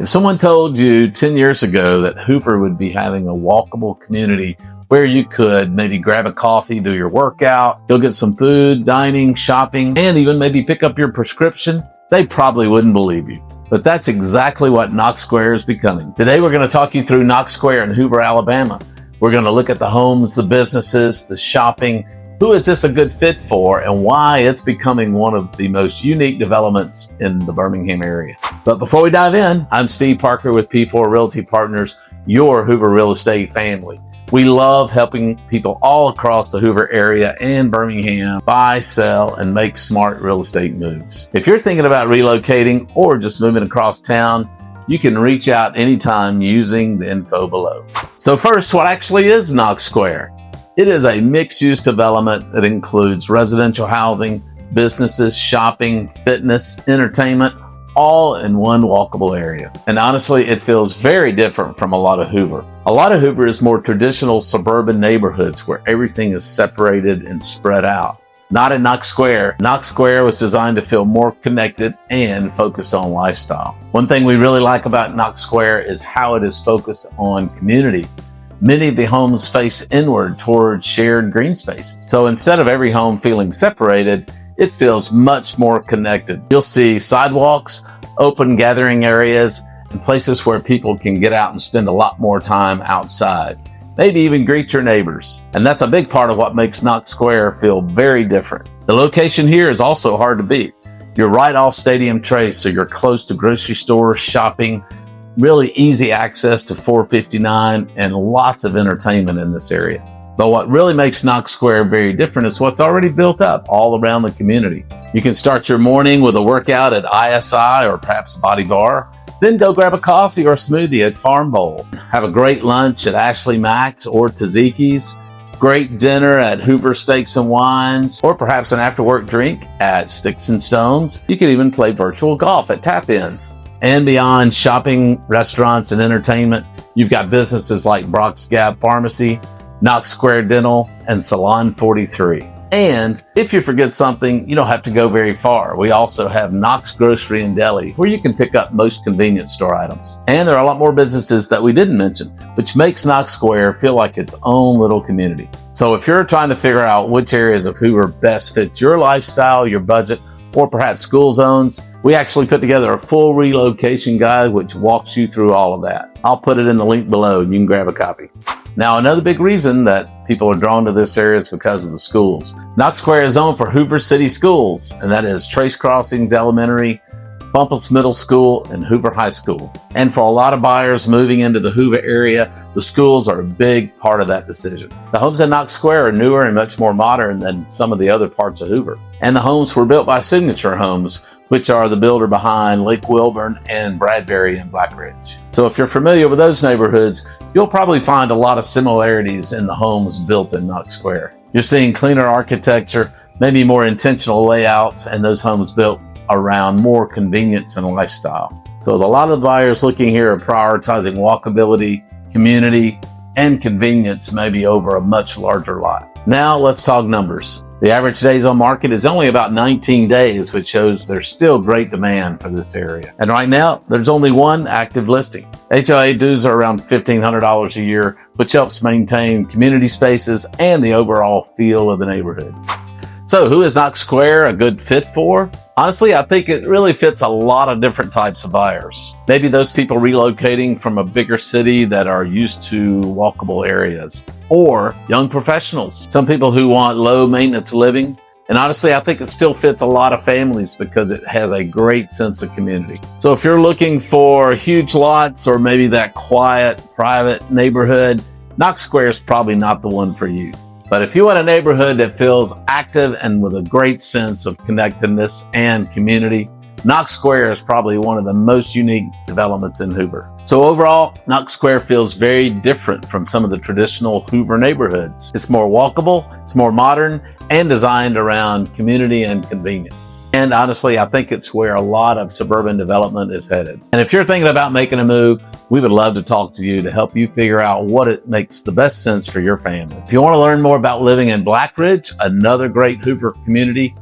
If someone told you 10 years ago that Hoover would be having a walkable community where you could maybe grab a coffee, do your workout, go get some food, dining, shopping, and even maybe pick up your prescription, they probably wouldn't believe you. But that's exactly what Knox Square is becoming. Today we're going to talk you through Knox Square in Hoover, Alabama. We're going to look at the homes, the businesses, the shopping. Who is this a good fit for, and why it's becoming one of the most unique developments in the Birmingham area. But before we dive in, I'm Steve Parker with P4 Realty Partners, your Hoover real estate family. We love helping people all across the Hoover area and Birmingham buy, sell, and make smart real estate moves. If you're thinking about relocating or just moving across town, you can reach out anytime using the info below. So first, what actually is Knox Square? It is a mixed-use development that includes residential housing, businesses, shopping, fitness, entertainment, all in one walkable area. And honestly, it feels very different from a lot of Hoover. A lot of Hoover is more traditional suburban neighborhoods where everything is separated and spread out. Not in Knox Square. Knox Square was designed to feel more connected and focus on lifestyle. One thing we really like about Knox Square is how it is focused on community. Many of the homes face inward towards shared green spaces. So instead of every home feeling separated, it feels much more connected. You'll see sidewalks, open gathering areas, and places where people can get out and spend a lot more time outside. Maybe even greet your neighbors. And that's a big part of what makes Knox Square feel very different. The location here is also hard to beat. You're right off Stadium Trace, so you're close to grocery stores, shopping, really easy access to 459, and lots of entertainment in this area. But what really makes Knox Square very different is what's already built up all around the community. You can start your morning with a workout at ISI or perhaps Body Bar, then go grab a coffee or a smoothie at Farm Bowl. Have a great lunch at Ashley Mack's or Taziki's, great dinner at Hoover Steaks and Wines, or perhaps an after-work drink at Sticks and Stones. You can even play virtual golf at Tap Ins. And beyond shopping, restaurants, and entertainment, you've got businesses like Brock's Gap Pharmacy, Knox Square Dental, and Salon 43. And if you forget something, you don't have to go very far. We also have Knox Grocery and Deli, where you can pick up most convenience store items. And there are a lot more businesses that we didn't mention, which makes Knox Square feel like its own little community. So if you're trying to figure out which areas of Hoover best fit your lifestyle, your budget, or perhaps school zones, we actually put together a full relocation guide which walks you through all of that. I'll put it in the link below and you can grab a copy. Now, another big reason that people are drawn to this area is because of the schools. Knox Square is zoned for Hoover City Schools, and that is Trace Crossings Elementary, Bumpus Middle School, and Hoover High School. And for a lot of buyers moving into the Hoover area, the schools are a big part of that decision. The homes in Knox Square are newer and much more modern than some of the other parts of Hoover. And the homes were built by Signature Homes, which are the builder behind Lake Wilburn and Bradbury and Black Ridge. So if you're familiar with those neighborhoods, you'll probably find a lot of similarities in the homes built in Knox Square. You're seeing cleaner architecture, maybe more intentional layouts, and those homes built around more convenience and lifestyle. So a lot of buyers looking here are prioritizing walkability, community, and convenience maybe over a much larger lot. Now let's talk numbers. The average days on market is only about 19 days, which shows there's still great demand for this area. And right now, there's only one active listing. HOA dues are around $1,500 a year, which helps maintain community spaces and the overall feel of the neighborhood. So who is Knox Square a good fit for? Honestly, I think it really fits a lot of different types of buyers. Maybe those people relocating from a bigger city that are used to walkable areas, or young professionals, some people who want low maintenance living. And honestly, I think it still fits a lot of families because it has a great sense of community. So if you're looking for huge lots or maybe that quiet, private neighborhood, Knox Square is probably not the one for you. But if you want a neighborhood that feels active and with a great sense of connectedness and community, Knox Square is probably one of the most unique developments in Hoover. So overall, Knox Square feels very different from some of the traditional Hoover neighborhoods. It's more walkable, it's more modern, and designed around community and convenience. And honestly, I think it's where a lot of suburban development is headed. And if you're thinking about making a move, we would love to talk to you to help you figure out what it makes the best sense for your family. If you want to learn more about living in Black Ridge, another great Hoover community,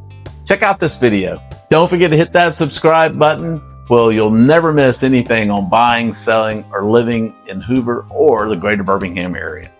check out this video. Don't forget to hit that subscribe button, Well, you'll never miss anything on buying, selling, or living in Hoover or the greater Birmingham area.